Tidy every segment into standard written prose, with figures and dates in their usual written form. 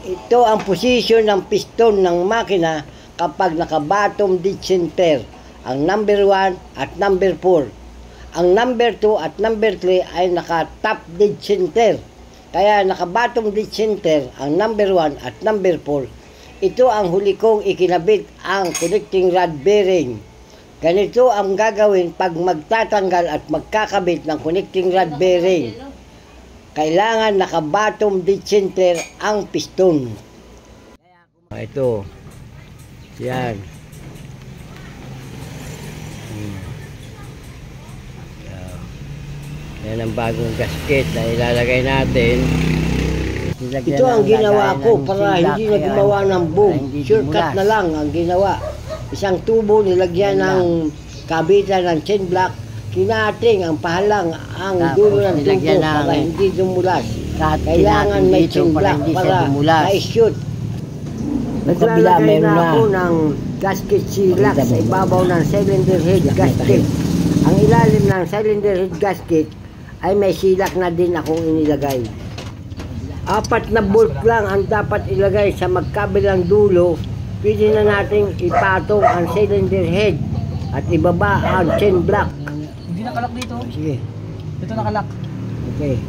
Ito ang posisyon ng piston ng makina kapag naka-bottom dead center, ang number 1 at number 4. Ang number 2 at number 3 ay naka-top dead center. Kaya naka-bottom dead center ang number 1 at number 4. Ito ang huli kong ikinabit ang connecting rod bearing. Ganito ang gagawin pag magtatanggal at magkakabit ng connecting rod bearing. Kailangan naka-bottom dead center ang piston. Ito. Yan. Yan ang bagong gasket na ilalagay natin. Ito ang ginawa ko para hindi na gumawa ng boom. Shortcut na lang ang ginawa. Isang tubo nilagyan ng kabitan ng chain block. Kinating ang pahalang ang dulo ng tubo para hindi dumulas. Kailangan may chain block para ma-shoot. Naglalagay na ako ng gasket seal-lock sa ibabaw ng cylinder head gasket. Ang ilalim ng cylinder head gasket ay may silak na din akong inilagay. 4 na bolt lang ang dapat ilagay sa magkabilang dulo. Pwede na nating ipatong ang cylinder head at ibaba ang chain block. Hindi nakalak dito. Sige. Dito nakalak. Okay.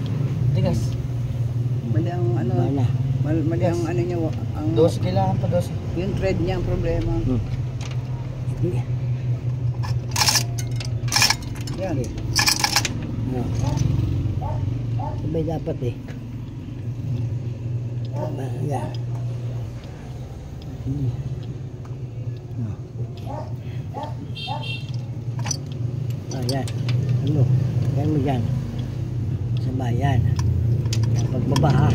Ito guys. Mali ang ano. Mali ang ano niya. Ang 12 kailangan pa 12. Yung thread niya ang problema. Yan. Sabay dapat eh. Yan. Yan. Ano? Yan mo dyan. Sabay yan. Pagbaba ha.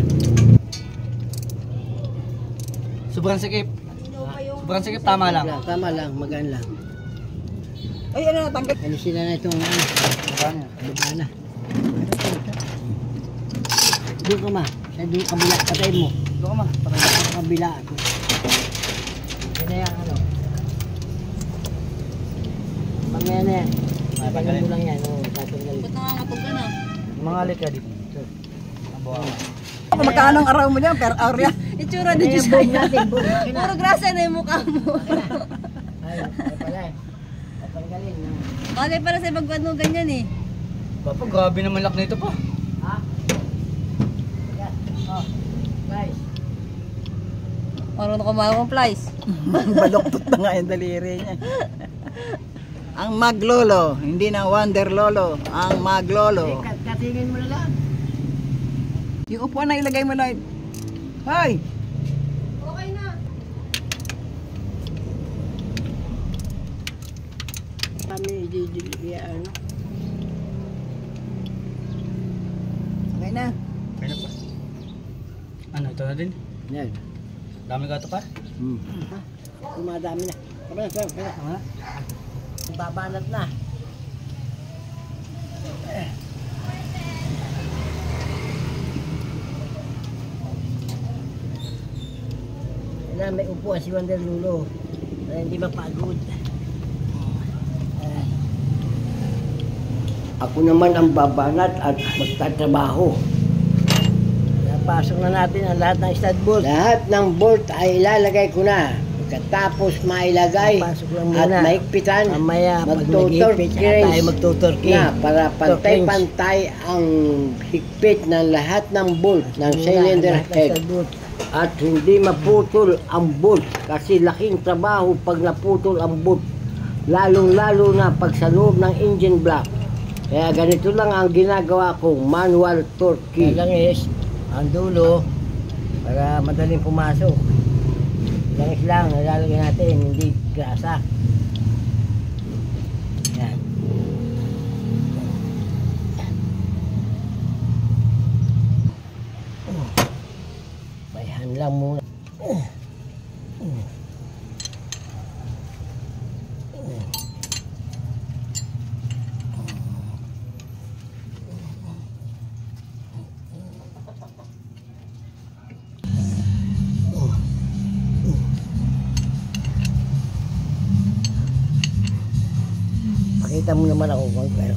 Sobrang sikip. Sobrang sikip, tama lang. Tama lang, magaan lang. Ay, ano, tanggal. Alisin na itong ano. Baba na. Doon ka ma. Sa doon kabila. Patayin mo. Doon ka ma. Patayin mo kabila. Yan na yan, ano. Mamaya na yan. Patayin mo lang yan. Tatanggalin. Ba't nangangatog ka na? Mga alik ready. Magkano ang araw mo niya per hour yan? Itsura din yung sa'yo. Puro grasa na yung mukha mo. Ay pala eh. Tatanggalin. Bagay para sa magkano ganyan eh. Papa, grabe naman lak na ito pa. Ha? Yan. Oh. Guys. Marunong kumain ng flies. Baloktot na nga yung daliri niya. Ang maglolo, hindi na wonder lolo, ang maglolo. Katingin mo na lang. Yung upuan na ilagay mo na. Hoy! Okay na. Kami ididili ano. Okay na. Kaya pa. Ano, ito na din? Yan. Dami ka ito pa? Dumadami na. Tama na. Babanat na. Kailangan may upuan si Wonder Lulo para hindi mapagod. Ako naman ang babanat at magtatrabaho. Napasok na natin ang lahat ng stud bolt. Lahat ng bolt ay ilalagay ko na. Pagkatapos mailagay at maigpitan, magtuturkey na para pantay-pantay ang higpit ng lahat ng bolt ng cylinder head. At hindi maputol ang bolt kasi laking trabaho pag naputol ang bolt. Lalong-lalo na pag sa loob ng engine block. Kaya ganito lang ang ginagawa kong manual torque key. Langis ang dulo para madaling pumasok. Langis lang, nalalagay natin, hindi grasa. Yan. Bayhan lang muna. Pakita mo naman ako pero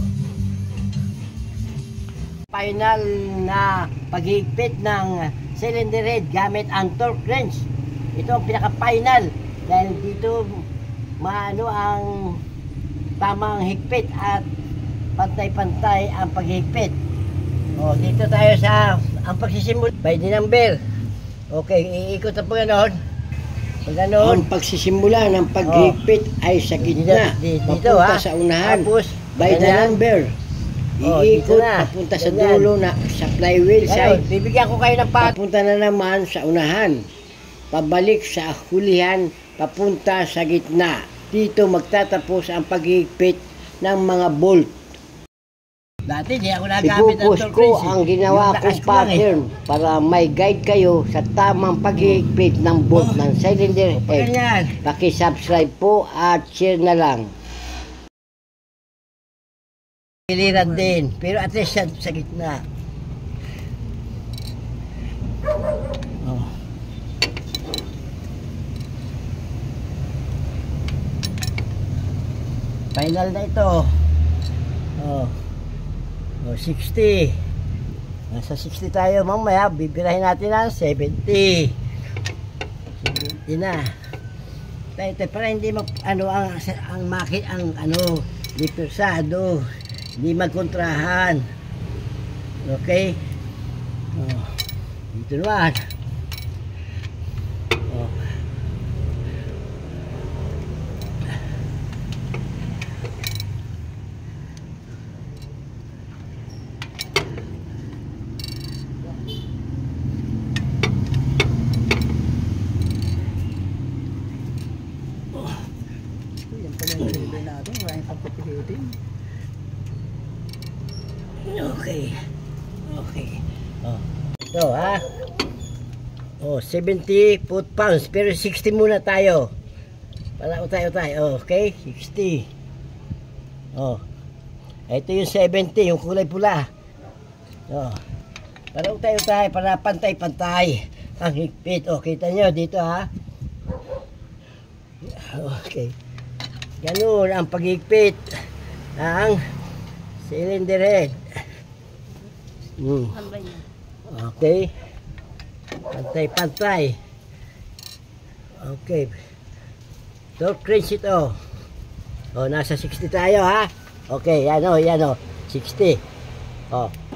final na paghigpit ng cylinder head gamit ang torque wrench. Ito ang pinaka-final dahil dito maano ang tamang higpit at pantay-pantay ang paghigpit. O, dito tayo sa ang pagsisimula by the number. Okay, iikot na po gano'n. Ang pagsisimula ng paghigpit ay sa gitna, papunta sa unahan. Tapos, by the number. Iikot, papunta sa dulo na sa flywheel side. Bibigyan ko kayo ng papunta na naman sa unahan. Pabalik sa hulihan, papunta sa gitna. Dito magtatapos ang paghigpit ng mga bolt. Dati di ako nagamit ng torque wrench. Ang ginawa kong pattern para may guide kayo sa tamang paghigpit ng bolt ng cylinder head. Paki-subscribe po at share na lang. Giliran din, pero at least sa gitna. Oh. Final na ito. Oh. 60. Nasa 60 tayo mamaya, bibirahin natin ang 70. 70 na. Tayo para hindi ang makit ang di persado, hindi magkontrahan. Okay? Dito naman. Okay. Okay. Ito ha. 70 foot-pounds. Pero 60 muna tayo. Para utay-utay. Okay? 60. Ito yung 70. Yung kulay pula. Para utay-utay. Para pantay-pantay. Ang higpit. Kita nyo dito ha. Okay. Ganun ang paghigpit ang cylinder head. Okay. Pantay-pantay. Okay. Torque wrench ito. Nasa 60 tayo ha. Okay, yan o. 60.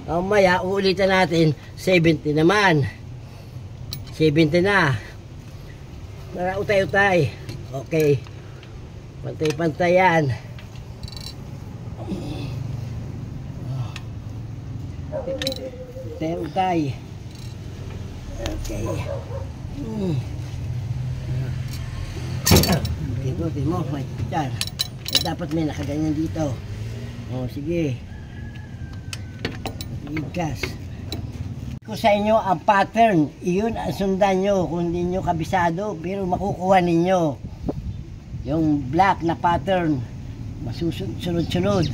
Mamaya uulitan natin 70 naman. 70 na. Para utay-utay. Okay. Pantay-pantay yan. Utay-utay. Okay. Ikutin mo, may picture. Dapat may nakaganyan dito. Sige. Igas. Ko sa inyo ang pattern. Iyon ang sundan nyo. Kung hindi nyo kabisado, pero makukuha ninyo. Yung black na pattern. Masusunod-sunod.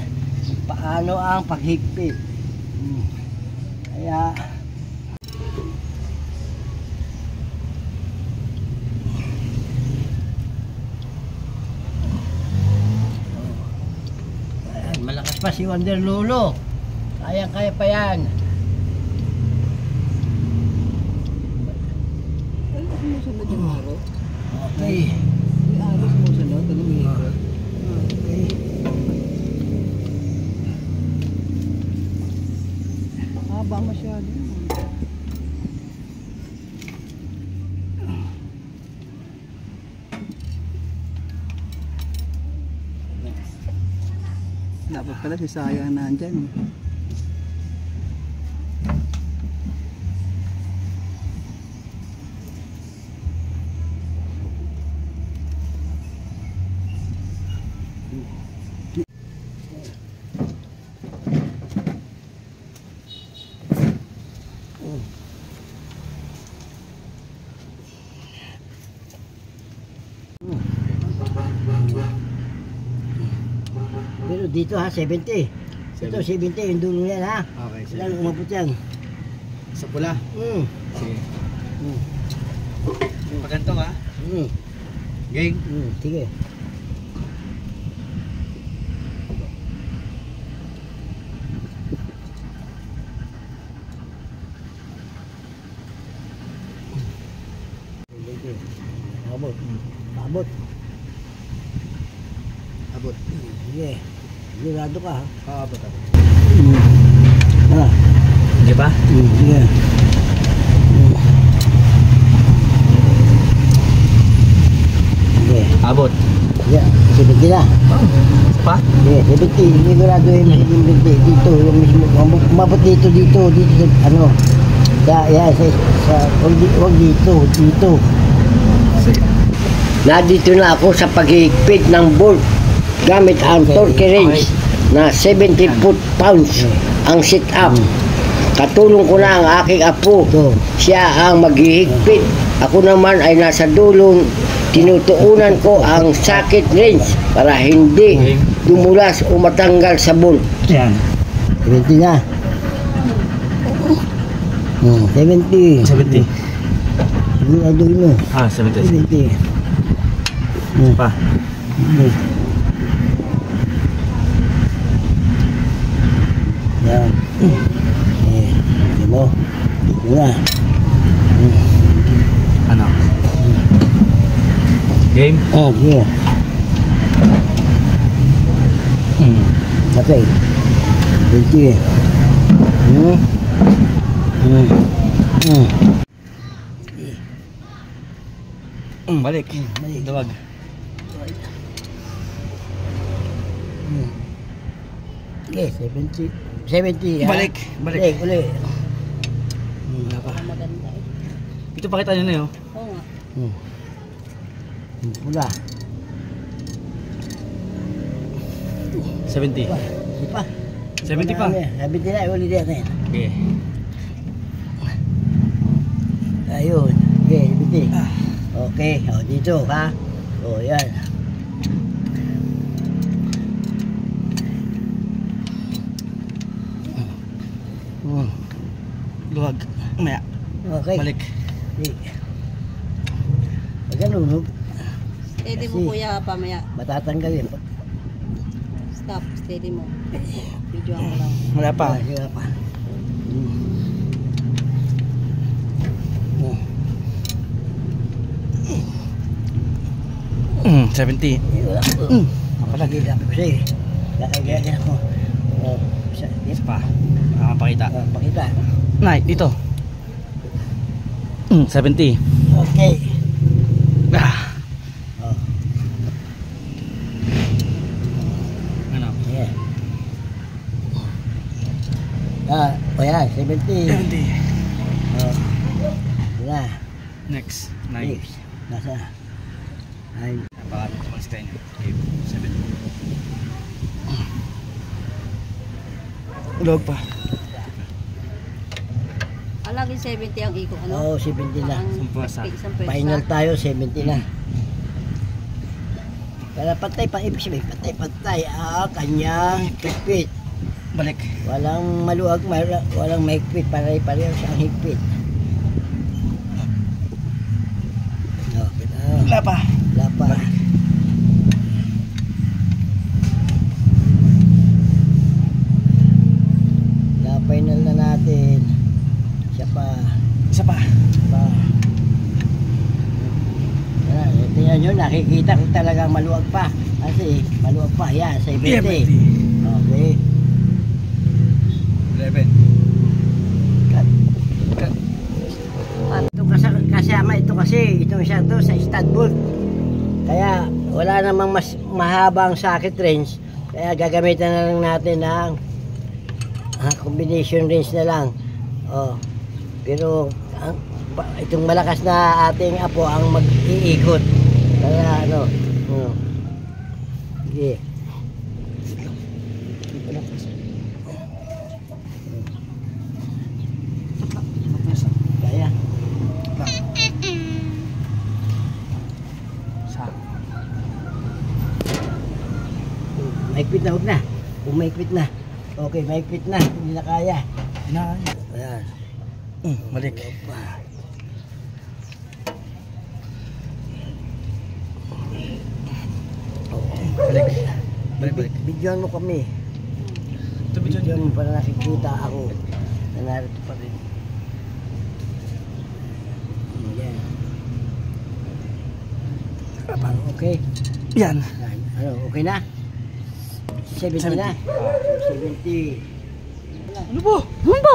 Paano ang paghigpit. Kaya malakas pa si Wonder Lolo. Kaya pa yan. Okay. Haba masyado. Dapat pala si Saya nandyan. Pero dito ha, 70. Ito 70 yung dulo yan ha. Okay, sige. Sila umabot yan. Sa pula. Sige. Paganto ha. Gang. Sige. Abot. Abot. Abot. Sige. Sigurado ka ha. Abot. Ah. Sige pa? Sige. Sige. Abot. Sige. 70 na. Pa? Sige. 70. Sigurado yung mas 70. Dito. Yung mismo. Umabot dito. Ano. Yan. Huwag dito. Dito. Sige. Nandito na ako sa paghihigpit ng bolt gamit ang torque wrench na 70 foot-pounds ang sit-up. Katulong ko na ang aking apo. Siya ang maghihigpit. Ako naman ay nasa dulong tinutuunan ko ang socket wrench para hindi dumulas o matanggal sa bolt. Yan. 70 na. 70. 70. Sigurado mo. 70. 70. Pa. Yan. Hindi mo. Dito na. Ano? Game? Sige. Okay. 20. Balik. Duwag. Okay, 70. 70. ha? Balik. Uli. Wala pa. Maganda eh. Ito pakita nyo na yun. Oo nga. Pula. 70. Di pa. 70 pa. 70 na. Uli natin. Okay. Ayun. Okay, 70. Okay. O, dito ha. O, yan. Duwag. Maya. Okay. Balik. Pag ganun, Steady mo Kasi- kuya pamaya. matatanggal yun. Stop. Steady mo. Video ako lang. Wala pa. Wala pa. 70. Wala. Kapalagi na ako sa'yo. Nakagaya ako. Isa. Isa pa. Pakita. Pakita. Nay, dito. 70. Okay. Ah. Oh, Ano? yeah. O yan, 70. 70. Oh. Yun na. Next. 9. Next. Nasa. Ay. Baka mag-stay nyo. 7. Ulog pa. Lagi 70 ang iko. Ano? Oo, 70 na. Ang Sumpasa. isang pwersa. Final tayo, 70 na. Para patay pa, ibig sabihin, patay. Kanyang higpit. Balik. Walang maluwag, walang mahigpit. Pare-pareho siyang higpit. Wala pa. Wala pa. Final na natin. Siya pa. Isa pa. Tingnan nyo, nakikita ko talagang maluwag pa. Kasi maluwag pa. Yan, 70. Okay. 11. Ito kasama ito kasi itong siya to sa stud bolt. Kaya wala namang mas mahabang socket range. Kaya gagamitan na lang natin ng combination range na lang. Pero itong malakas na ating apo ang mag-iikot. Kaya ano. Sige. Kaya. Maikpit na, huwag na. Kung maikpit na. Okay, maikpit na. Hindi na kaya. Ayan. Balik. Balik. Bidyoan mo kami. Ito video Bidyoan mo para nakikita ako. Na narito pa rin. Ayan. Okay. Yan. Yan. Ano, okay na? 70 na. 70. Ano po? Humbo!